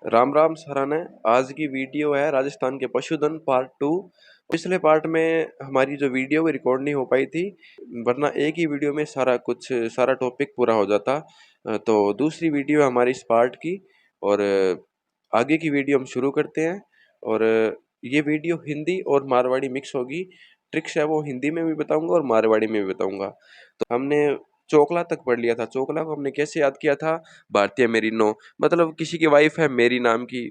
राम राम सराहना है। आज की वीडियो है राजस्थान के पशुधन पार्ट 2। पिछले पार्ट में हमारी जो वीडियो रिकॉर्ड नहीं हो पाई थी, वरना एक ही वीडियो में सारा टॉपिक पूरा हो जाता। तो दूसरी वीडियो है हमारी इस पार्ट की, और आगे की वीडियो हम शुरू करते हैं। और ये वीडियो हिंदी और मारवाड़ी मिक्स होगी। ट्रिक्स है वो हिंदी में भी बताऊंगा और मारवाड़ी में भी बताऊंगा। तो हमने चोकला तक पढ़ लिया था। चोकला को हमने कैसे याद किया था? भारतीय मेरिनो, मतलब किसी की वाइफ है मेरी नाम की,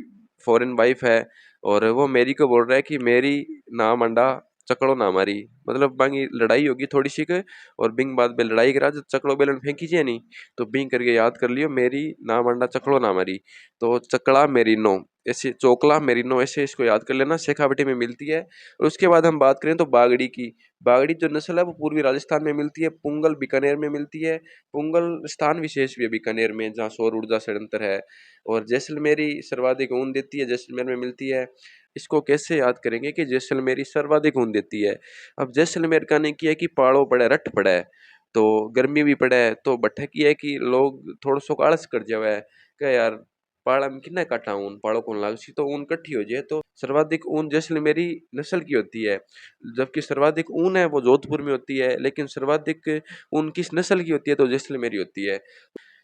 फॉरेन वाइफ है, और वो मेरी को बोल रहा है कि मेरी नाम अंडा चकड़ो ना मारी। मतलब बांगी लड़ाई होगी थोड़ी सी के, और बिंग बाद में लड़ाई करा जो चकड़ो बेलन फेंकी जे नहीं, तो बिंग करके याद कर लियो मेरी नाम अंडा चकड़ो ना मारी। तो चकड़ा मेरिनो, ऐसे चोकला मेरिनो, ऐसे इसको याद कर लेना, शेखावटी में मिलती है। और उसके बाद हम बात करें तो बागड़ी की। बागड़ी जो नस्ल है वो पूर्वी राजस्थान में मिलती है, पुंगल बीकानेर में मिलती है। पुंगल स्थान विशेष भी है बीकानेर में जहाँ सौर ऊर्जा संयंत्र है। और जैसलमेरी सर्वाधिक ऊन देती है, जैसलमेर में मिलती है। इसको कैसे याद करेंगे कि जैसलमेरी सर्वाधिक ऊन देती है? अब जैसलमेर का ने किया है कि पहाड़ों पड़े रट पड़ा है, तो गर्मी भी पड़ा है, तो बट्ठे की है कि लोग थोड़ा सो आलस कर जावे है क्या यार, पहाड़ा में कितना काटा ऊन, पहाड़ों को लागसी तो ऊन कट्ठी हो जाए। तो सर्वाधिक ऊन जैसलमेरी नस्ल की होती है, जबकि सर्वाधिक ऊन है वो जोधपुर में होती है। लेकिन सर्वाधिक ऊन किस नस्ल की होती है? तो जैसलमेरी होती है।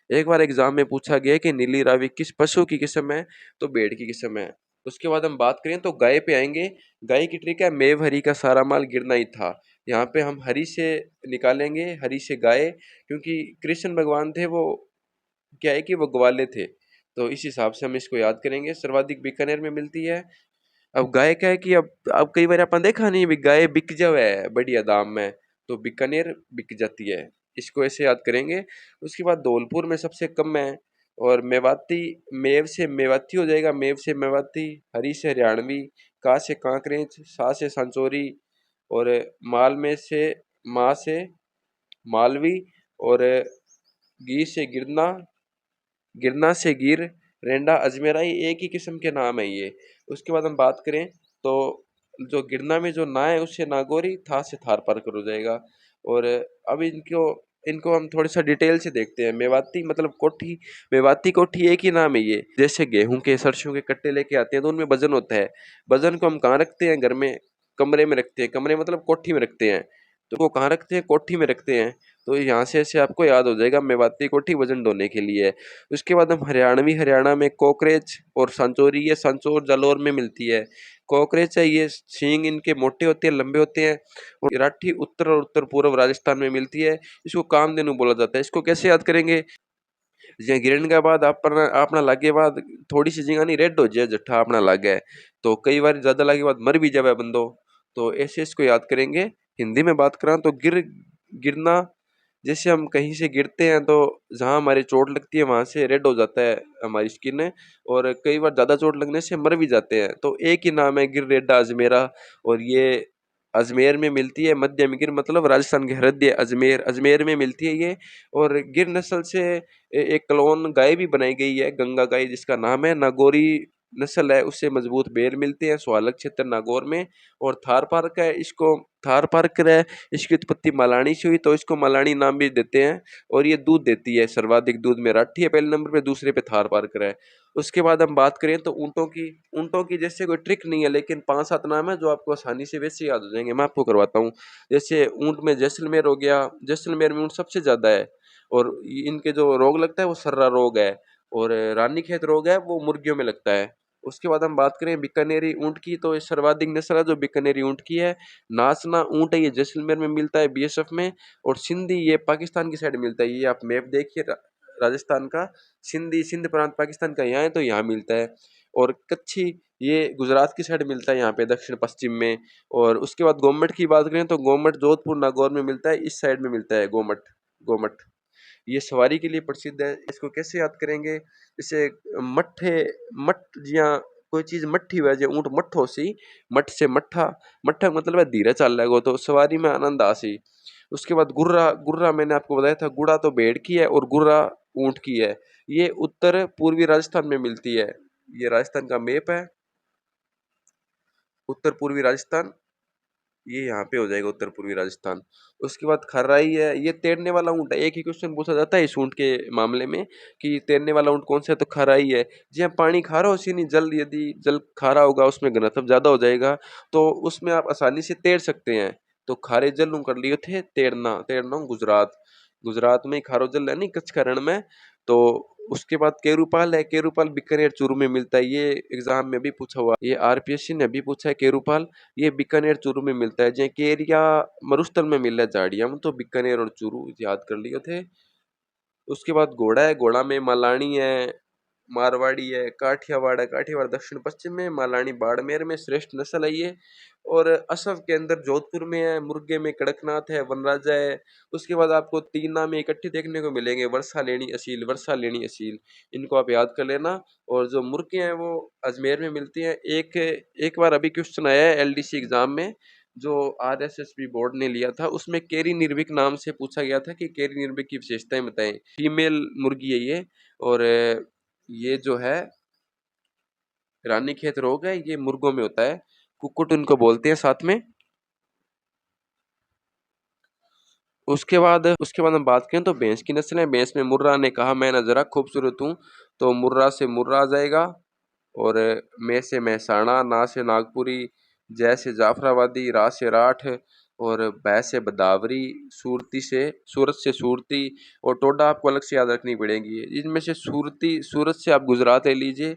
एक बार एग्जाम में पूछा गया कि नीली रावी किस पशु की किस्म है? तो भेड़ की किस्म है। उसके बाद हम बात करें तो गाय पे आएंगे। गाय की ट्रिक है मेव हरी का सारा माल गिरना ही था। यहाँ पे हम हरी से निकालेंगे, हरी से गाय, क्योंकि कृष्ण भगवान थे वो, क्या है कि वो ग्वाले थे। तो इस हिसाब से हम इसको याद करेंगे। सर्वाधिक बीकानेर में मिलती है। अब गाय क्या है कि अब कई बार अपन देखा नहीं भी गाय बिक जावे है बढ़िया दाम में, तो बीकानेर बिक जाती है। इसको ऐसे याद करेंगे। उसके बाद धौलपुर में सबसे कम है। और मेवाती, मेव से मेवाती हो जाएगा, मेव से मेवाती। हरी से हरियाणवी, का से कांकरेज, सा से सांचौरी, और माल में से माँ से मालवी, और गी से गिरना, गिरना से गिर, रेंडा अजमेरा, ये एक ही किस्म के नाम है ये। उसके बाद हम बात करें तो जो गिरना में जो ना है उससे नागौरी, था से थार पार कर हो जाएगा। और अब इनको इनको हम थोड़ी सा डिटेल से देखते हैं। मेवाती मतलब कोठी, मेवाती कोठी एक ही नाम है ये। जैसे गेहूं के सरसों के कट्टे लेके आते हैं तो उनमें वजन होता है। वजन को हम कहाँ रखते हैं? घर में कमरे में रखते हैं। कमरे मतलब कोठी में रखते हैं। तो वो कहाँ रखते हैं? कोठी में रखते हैं। तो यहाँ से ऐसे आपको याद हो जाएगा मेवाती कोठी वजन ढोने के लिए है। उसके बाद हम हरियाणवी, हरियाणा में कोकरेच और सांचौरी, ये सांचौर जालौर में मिलती है। कोकरेच है, ये सींग इनके मोटे होते हैं, लंबे होते हैं। और राठी उत्तर और उत्तर पूर्व राजस्थान में मिलती है। इसको कामधेनु बोला जाता है। इसको कैसे याद करेंगे? जे गिरण के बाद अपना अपना लागे बाद थोड़ी सी जिंगानी रेड हो जाए, जट्ठा अपना लागे, तो कई बार ज्यादा लागे बाद मर भी जावे बंदो। तो ऐसे इसको याद करेंगे। हिंदी में बात करा तो गिरना, जैसे हम कहीं से गिरते हैं तो जहाँ हमारी चोट लगती है वहां से रेड हो जाता है हमारी स्किन। और कई बार ज्यादा चोट लगने से मर भी जाते हैं। तो एक ही नाम है गिर रेडा अजमेरा। और ये अजमेर में मिलती है। मध्य में गिर मतलब राजस्थान के हृदय अजमेर, अजमेर में मिलती है ये। और गिर नस्ल से एक क्लोन गाय भी बनाई गई है, गंगा गाय, जिसका नाम है नागौरी नस्ल है। उससे मजबूत बैल मिलते हैं सुहालक क्षेत्र नागौर में। और थार पार्क है, इसको थार पार्क है, इसकी उत्पत्ति मलानी से हुई तो इसको मलानी नाम भी देते हैं। और ये दूध देती है, सर्वाधिक दूध में राठी है पहले नंबर पे, दूसरे पे थार पार्कर है। उसके बाद हम बात करें तो ऊँटों की। ऊँटों की जैसे कोई ट्रिक नहीं है, लेकिन 5-7 नाम है जो आपको आसानी से वैसे याद हो जाएंगे। मैं आपको करवाता हूँ। जैसे ऊँट में जैसलमेर हो गया, जैसलमेर में ऊँट सबसे ज्यादा है। और इनके जो रोग लगता है वो सर्रा रोग है। और रानीखेत रोग है वो मुर्गियों में लगता है। उसके बाद हम बात करें बीकानेरी ऊँट की, तो ये सर्वाधिक नस्ल है जो बीकानेरी ऊँट की है। नाचना ऊँट है, ये जैसलमेर में मिलता है बीएसएफ में। और सिंधी ये पाकिस्तान की साइड मिलता है। ये आप मैप देखिए राजस्थान का, सिंधी सिंध प्रांत पाकिस्तान का यहाँ है तो यहाँ मिलता है। और कच्छी ये गुजरात की साइड मिलता है, यहाँ पे दक्षिण पश्चिम में। और उसके बाद गोमट की बात करें तो गोमट जोधपुर नागौर में मिलता है, इस साइड में मिलता है गोमट। गोमट ये सवारी के लिए प्रसिद्ध है। इसको कैसे याद करेंगे? इसे मट्ठे, मठ जिया कोई चीज मट्ठी हुआ जे ऊँट मट्ठो सी, मठ से मट्ठा, मट्ठा मतलब है धीरे चल रहा तो सवारी में आनंद आसी। उसके बाद गुर्रा, गुर्रा मैंने आपको बताया था, गुड़ा तो भेड़ की है और गुर्रा ऊँट की है। ये उत्तर पूर्वी राजस्थान में मिलती है। ये राजस्थान का मैप है, उत्तर पूर्वी राजस्थान। ये यहाँ पे हो जाएगा उत्तर पूर्वी राजस्थान। उसके बाद खर्राई है, ये तैरने वाला ऊँट है। एक ही क्वेश्चन पूछा जाता है इस ऊँट के मामले में कि तैरने वाला ऊँट कौन सा है, तो खर्राई है। जहाँ पानी खारा हो उसी नहीं, जल यदि जल खारा होगा उसमें घनत्व ज़्यादा हो जाएगा तो उसमें आप आसानी से तैर सकते हैं। तो खारे जल ऊँ कर लिए थे तैरना, तैरना गुजरात। गुजरात में खारो जल है नहीं कच्छ का रण में। तो उसके बाद केरूपाल है, केरूपाल बीकानेर चूरू में मिलता है। ये एग्जाम में भी पूछा हुआ, ये आरपीएससी ने भी पूछा है केरूपाल। ये बीकानेर चूरू में मिलता है, जहाँ केरिया मरुस्थल में मिल रहा है झाड़ियाँ में, तो बीकानेर और चूरू याद कर लिए थे। उसके बाद घोड़ा है, घोड़ा में मालानी है, मारवाड़ी है, काठियावाड़ है। काठियावाड़ दक्षिण पश्चिम में, मालानी बाड़मेर में श्रेष्ठ नस्ल है ये। और असम के अंदर जोधपुर में है, मुर्गे में कड़कनाथ है, वनराजा है। उसके बाद आपको तीन नाम इकट्ठे देखने को मिलेंगे, वर्षा लेनी असील, वर्षा लेनी असील, इनको आप याद कर लेना। और जो मुर्गे हैं वो अजमेर में मिलती हैं। एक एक बार अभी क्वेश्चन आया है एलडीसी एग्जाम में, जो आरएसएसबी बोर्ड ने लिया था, उसमें केरी निर्भिक नाम से पूछा गया था कि केरी निर्भिक की विशेषताएं बताएं। फीमेल मुर्गी है ये। और ये जो है रानीखेत रोग है, ये मुर्गों में होता है। कुक्कुट उनको बोलते हैं साथ में। उसके बाद हम बात करें तो भैंस की नस्ल है। भैंस में मुर्रा ने कहा मैं ना जरा खूबसूरत हूँ, तो मुर्रा से मुर्रा आ जाएगा। और मैं से महसाणा, ना से नागपुरी, जय से जाफराबादी, रा से राठ, और बै से बदावरी, सूरती से सूरत से सूरती। और टोडा आपको अलग से याद रखनी पड़ेगी। इनमें से सूरती, सूरत से आप गुजरात ले लीजिए।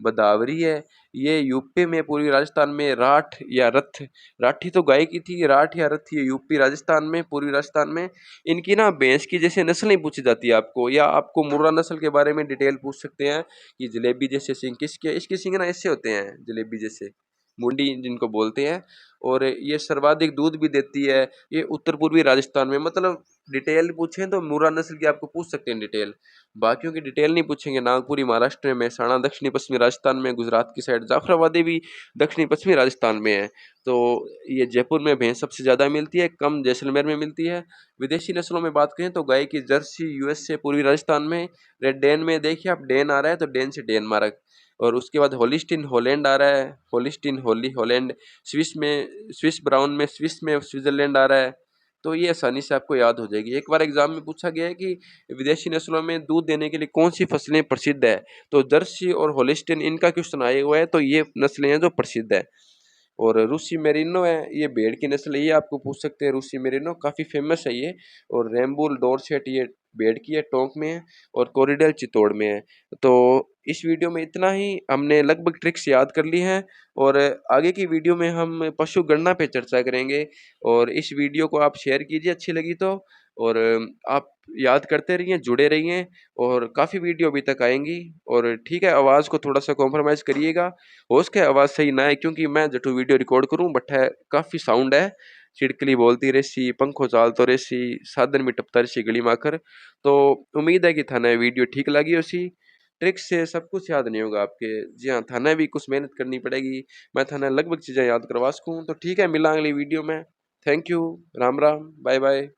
बदावरी है, ये यूपी में, पूर्वी राजस्थान में। राठ या रथ, राठी तो गाय की थी, राठ या रथ ये यूपी राजस्थान में, पूर्वी राजस्थान में। इनकी ना भैंस की जैसे नस्ल नहीं पूछी जाती है आपको, या आपको मुर्रा नस्ल के बारे में डिटेल पूछ सकते हैं कि जलेबी जैसे सींग किसके, इसके सींग ना ऐसे होते हैं जलेबी जैसे, मुंडी जिनको बोलते हैं। और ये सर्वाधिक दूध भी देती है। ये उत्तर पूर्वी राजस्थान में, मतलब डिटेल पूछें तो मुर्रा नस्ल की आपको पूछ सकते हैं डिटेल। बाकियों की डिटेल नहीं पूछेंगे। नागपुरी महाराष्ट्र में, महसाणा दक्षिणी पश्चिमी राजस्थान में, गुजरात की साइड जाफराबादी भी दक्षिणी पश्चिमी राजस्थान में है। तो ये जयपुर में भैंस सबसे ज़्यादा मिलती है, कम जैसलमेर में मिलती है। विदेशी नस्लों में बात करें तो गाय की जर्सी यूएस से, पूर्वी राजस्थान में। रेड डेन में देखिए आप, डेन आ रहा है तो डेन से डेनमार्क। और उसके बाद होलिस्टीन हॉलैंड आ रहा है, होलिस्टीन होली हॉलैंड। स्विस में, स्विस ब्राउन में, स्विस में स्विट्जरलैंड आ रहा है। तो ये आसानी से आपको याद हो जाएगी। एक बार एग्जाम में पूछा गया है कि विदेशी नस्लों में दूध देने के लिए कौन सी फसलें प्रसिद्ध है, तो जर्सी और होलिस्टीन इनका क्वेश्चन आया हुआ है, तो ये नस्लें हैं जो प्रसिद्ध है। और रूसी मेरिनो है, ये भेड़ की नस्ल है, ये आपको पूछ सकते हैं। रूसी मेरिनो काफ़ी फेमस है ये। और रैम्बुल डोरसेट ये भेड़ की है, टोंक में है। और कोरिडल चित्तौड़ में है। तो इस वीडियो में इतना ही, हमने लगभग ट्रिक्स याद कर ली हैं। और आगे की वीडियो में हम पशु गणना पे चर्चा करेंगे। और इस वीडियो को आप शेयर कीजिए अच्छी लगी तो। और आप याद करते रहिए, जुड़े रहिए। और काफ़ी वीडियो अभी तक आएंगी। और ठीक है, आवाज़ को थोड़ा सा कॉम्प्रोमाइज़ करिएगा। हो सके आवाज़ सही ना है, क्योंकि मैं जटू वीडियो रिकॉर्ड करूँ बट है काफ़ी साउंड है। छिड़कली बोलती रहसी, पंखो चालतो रहसी, साधन में टपता रहसी गली माकर। तो उम्मीद है कि थाने वीडियो ठीक लगी उसी। ट्रिक से सब कुछ याद नहीं होगा आपके। जी हाँ, थाने भी कुछ मेहनत करनी पड़ेगी, मैं थाने लगभग चीज़ें याद करवा सकूँ। तो ठीक है, मिला अगली वीडियो में। Thank you. Ram Ram, bye bye.